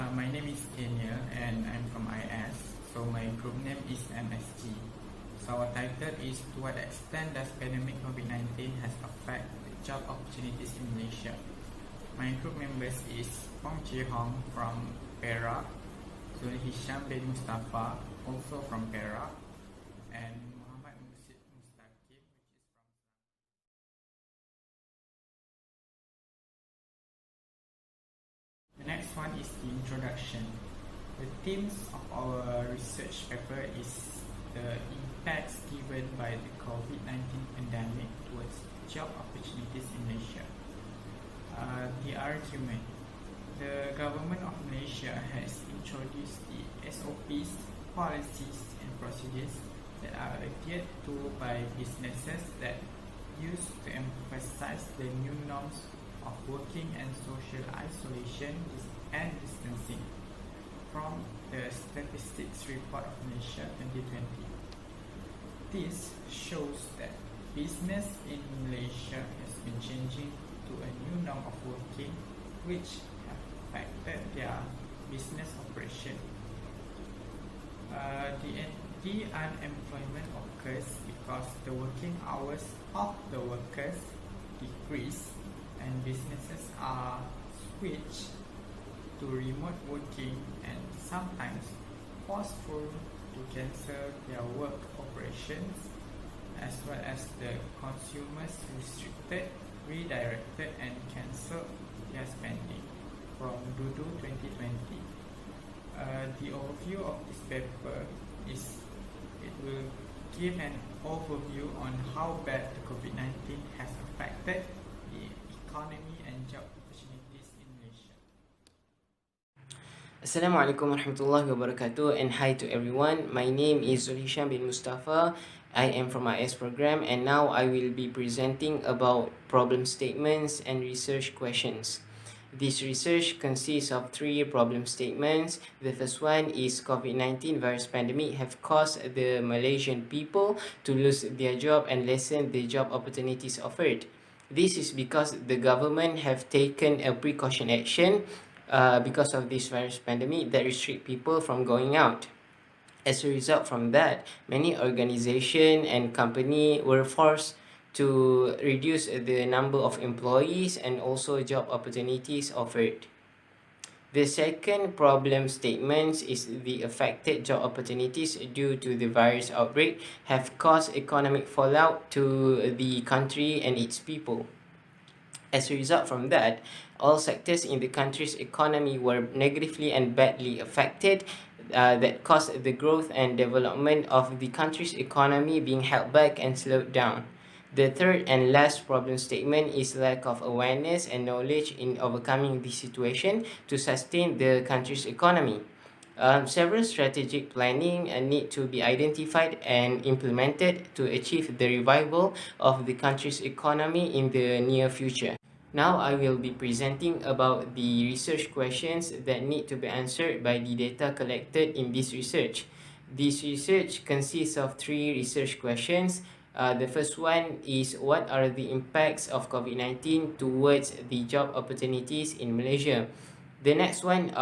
My name is Kenya and I'm from IS. So my group name is MSG. So our title is To What Extent Does Pandemic COVID-19 Has Affected Job Opportunities in Malaysia? My group members is Pong Ji Hong from Perak, Zul Hisham bin Mustafa also from Perak, and Muhammad Mustaqim which is from The next one is the introduction. The themes of our research paper is the impacts given by the COVID-19 pandemic towards job opportunities in Malaysia. The argument. The government of Malaysia has introduced the SOPs, policies and procedures that are adhered to by businesses that used to emphasize the new norms of working and social isolation and distancing from the Statistics Report of Malaysia 2020. This shows that business in Malaysia has been changing to a new norm of working which have affected their business operation. The unemployment occurs because the working hours of the workers decrease and businesses are switched to remote working and sometimes forceful to cancel their work operations, as well as the consumers restricted, redirected and cancelled their spending from Dudu 2020. The overview of this paper is it will give an overview on how bad the COVID-19 has affected the economy and job opportunities in Malaysia. Assalamualaikum warahmatullahi wabarakatuh, and hi to everyone. My name is Zul Hisham bin Mustafa. I am from IS program, and now I will be presenting about problem statements and research questions. This research consists of 3 problem statements. The first one is COVID-19 virus pandemic have caused the Malaysian people to lose their job and lessen the job opportunities offered. This is because the government have taken a precaution action because of this virus pandemic that restrict people from going out. As a result from that, many organizations and company were forced to reduce the number of employees and also job opportunities offered. The second problem statement is the affected job opportunities due to the virus outbreak have caused economic fallout to the country and its people. As a result from that, all sectors in the country's economy were negatively and badly affected, that caused the growth and development of the country's economy being held back and slowed down. The third and last problem statement is lack of awareness and knowledge in overcoming this situation to sustain the country's economy. Several strategic planning need to be identified and implemented to achieve the revival of the country's economy in the near future. Now I will be presenting about the research questions that need to be answered by the data collected in this research. This research consists of 3 research questions. The first one is what are the impacts of COVID-19 towards the job opportunities in Malaysia? The next one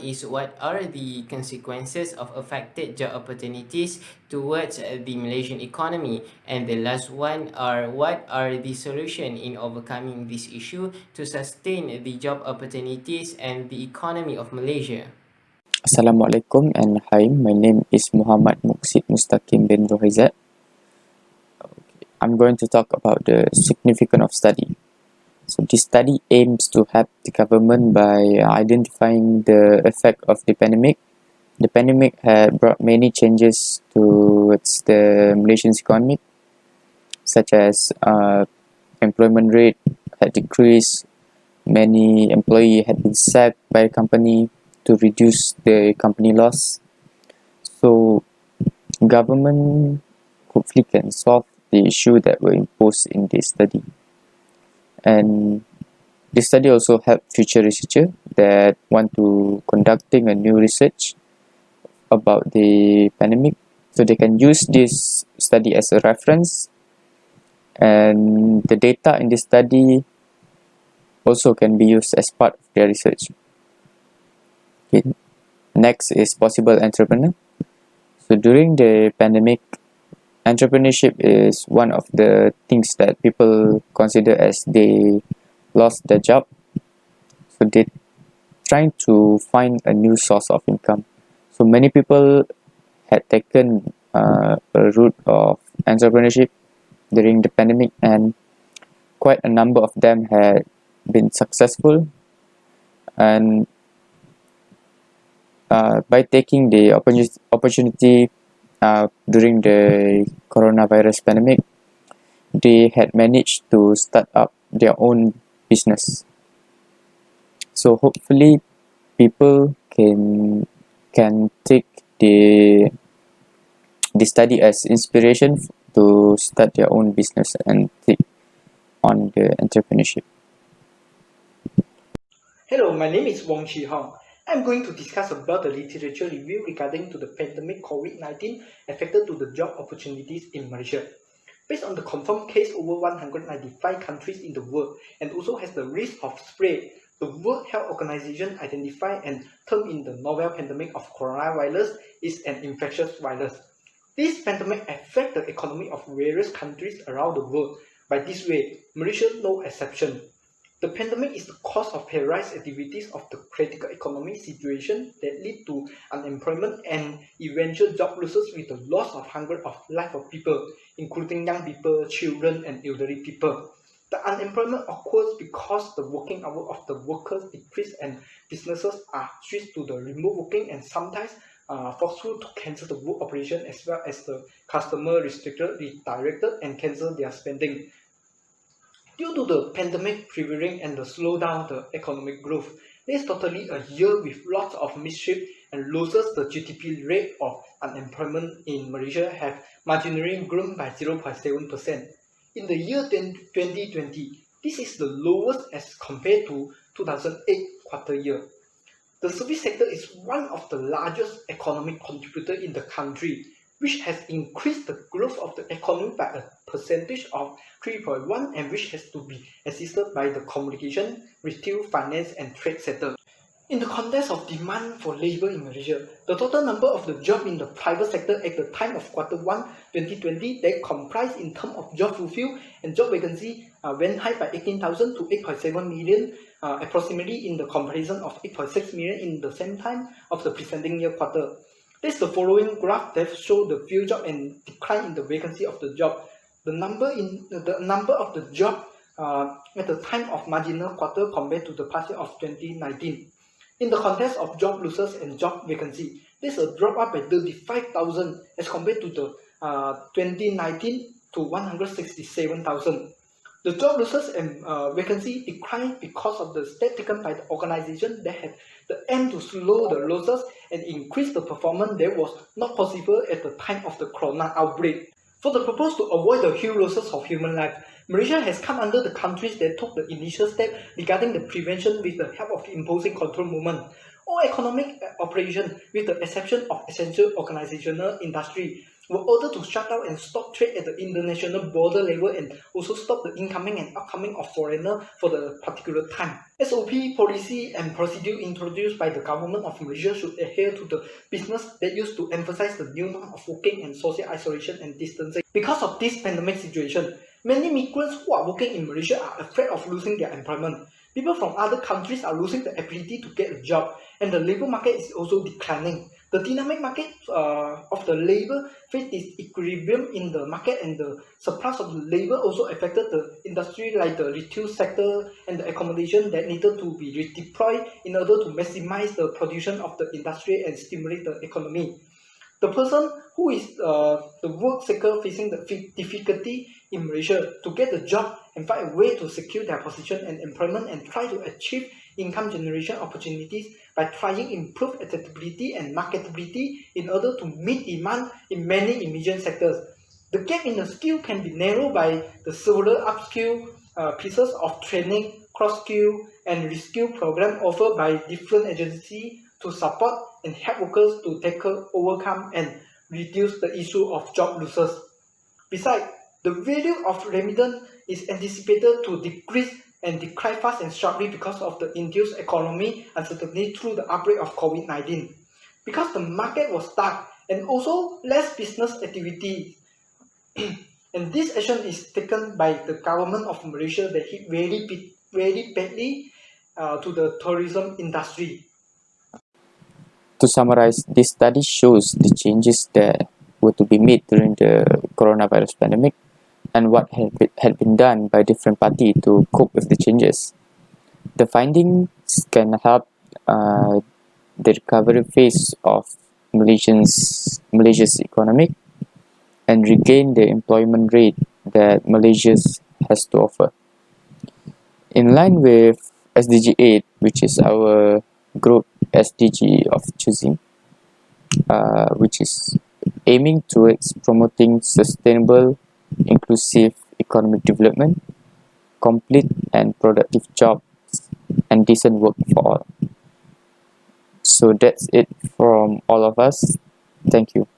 is what are the consequences of affected job opportunities towards the Malaysian economy, and the last one are what are the solution in overcoming this issue to sustain the job opportunities and the economy of Malaysia. Assalamualaikum and hi, my name is Muhammad Mustaqim bin Rohizat. I'm going to talk about the significance of study. So this study aims to help the government by identifying the effect of the pandemic. The pandemic had brought many changes towards the Malaysian economy, such as employment rate had decreased, many employees had been sacked by the company to reduce the company loss. So government hopefully can solve the issue that were imposed in this study. And this study also helped future researchers that want to conducting a new research about the pandemic, so they can use this study as a reference, and the data in this study also can be used as part of their research. Okay. Next is possible entrepreneur. So during the pandemic, entrepreneurship is one of the things that people consider as they lost their job. So they trying to find a new source of income. So many people had taken a route of entrepreneurship during the pandemic, and quite a number of them had been successful. And by taking the opportunity during the coronavirus pandemic, they had managed to start up their own business. So hopefully people can take the study as inspiration to start their own business and take on the entrepreneurship. Hello, my name is Wong Chi Hong. I'm going to discuss about the literature review regarding to the pandemic COVID-19 affected to the job opportunities in Malaysia. Based on the confirmed case over 195 countries in the world and also has the risk of spread, the World Health Organization identified and termed in the novel pandemic of coronavirus is an infectious virus. This pandemic affects the economy of various countries around the world. By this way, Malaysia no exception. The pandemic is the cause of paralyzed activities of the critical economic situation that lead to unemployment and eventual job losses with the loss of hundreds of lives of people, including young people, children, and elderly people. The unemployment occurs because the working hours of the workers decrease and businesses are switched to the remote working and sometimes forceful to cancel the work operation as well as the customer restricted, redirected, and cancel their spending. Due to the pandemic prevailing and the slowdown the economic growth, this is totally a year with lots of mischief and losses. The GDP rate of unemployment in Malaysia have marginally grown by 0.7%. In the year 2020, this is the lowest as compared to 2008 quarter year. The service sector is one of the largest economic contributor in the country, which has increased the growth of the economy by a percentage of 3.1 and which has to be assisted by the communication, retail, finance and trade sector. In the context of demand for labour in Malaysia, the total number of the job in the private sector at the time of Q1 2020 that comprised in terms of job fulfilled and job vacancy went high by 18,000 to 8.7 million, approximately in the comparison of 8.6 million in the same time of the preceding year quarter. This is the following graph that shows the field job and decline in the vacancy of the job. The number of the job at the time of marginal quarter compared to the past year of 2019. In the context of job losses and job vacancy, this is a drop up by 35,000 as compared to the 2019 to 167,000. The job losses and vacancy declined because of the step taken by the organization that have the aim to slow the losses and increase the performance that was not possible at the time of the corona outbreak. For the purpose to avoid the huge losses of human life, Malaysia has come under the countries that took the initial step regarding the prevention with the help of imposing control movement. All economic operations, with the exception of essential organizational industry, were ordered to shut down and stop trade at the international border level and also stop the incoming and outcoming of foreigners for the particular time. SOP policy and procedure introduced by the government of Malaysia should adhere to the business that used to emphasize the new norm of working and social isolation and distancing. Because of this pandemic situation, many migrants who are working in Malaysia are afraid of losing their employment. People from other countries are losing the ability to get a job, and the labour market is also declining. The dynamic market of the labour faced disequilibrium in the market, and the surplus of the labour also affected the industry like the retail sector and the accommodation that needed to be redeployed in order to maximize the production of the industry and stimulate the economy. The person who is the work seeker facing the difficulty in Malaysia to get a job and find a way to secure their position and employment and try to achieve income generation opportunities by trying improve adaptability and marketability in order to meet demand in many emerging sectors. The gap in the skill can be narrowed by the several upskill pieces of training, cross-skill and reskill program offered by different agencies to support and help workers to tackle, overcome and reduce the issue of job losses. Besides, the value of remittance is anticipated to decrease and declined fast and sharply because of the induced economic uncertainty through the outbreak of COVID-19. Because the market was stuck and also less business activity. And this action is taken by the government of Malaysia that hit very badly to the tourism industry. To summarize, this study shows the changes that were to be made during the coronavirus pandemic and what had been done by different parties to cope with the changes. The findings can help the recovery phase of Malaysia's economic and regain the employment rate that Malaysia has to offer. In line with SDG 8, which is our group SDG of choosing, which is aiming towards promoting sustainable, inclusive economic development, complete and productive jobs, and decent work for all. So that's it from all of us. Thank you.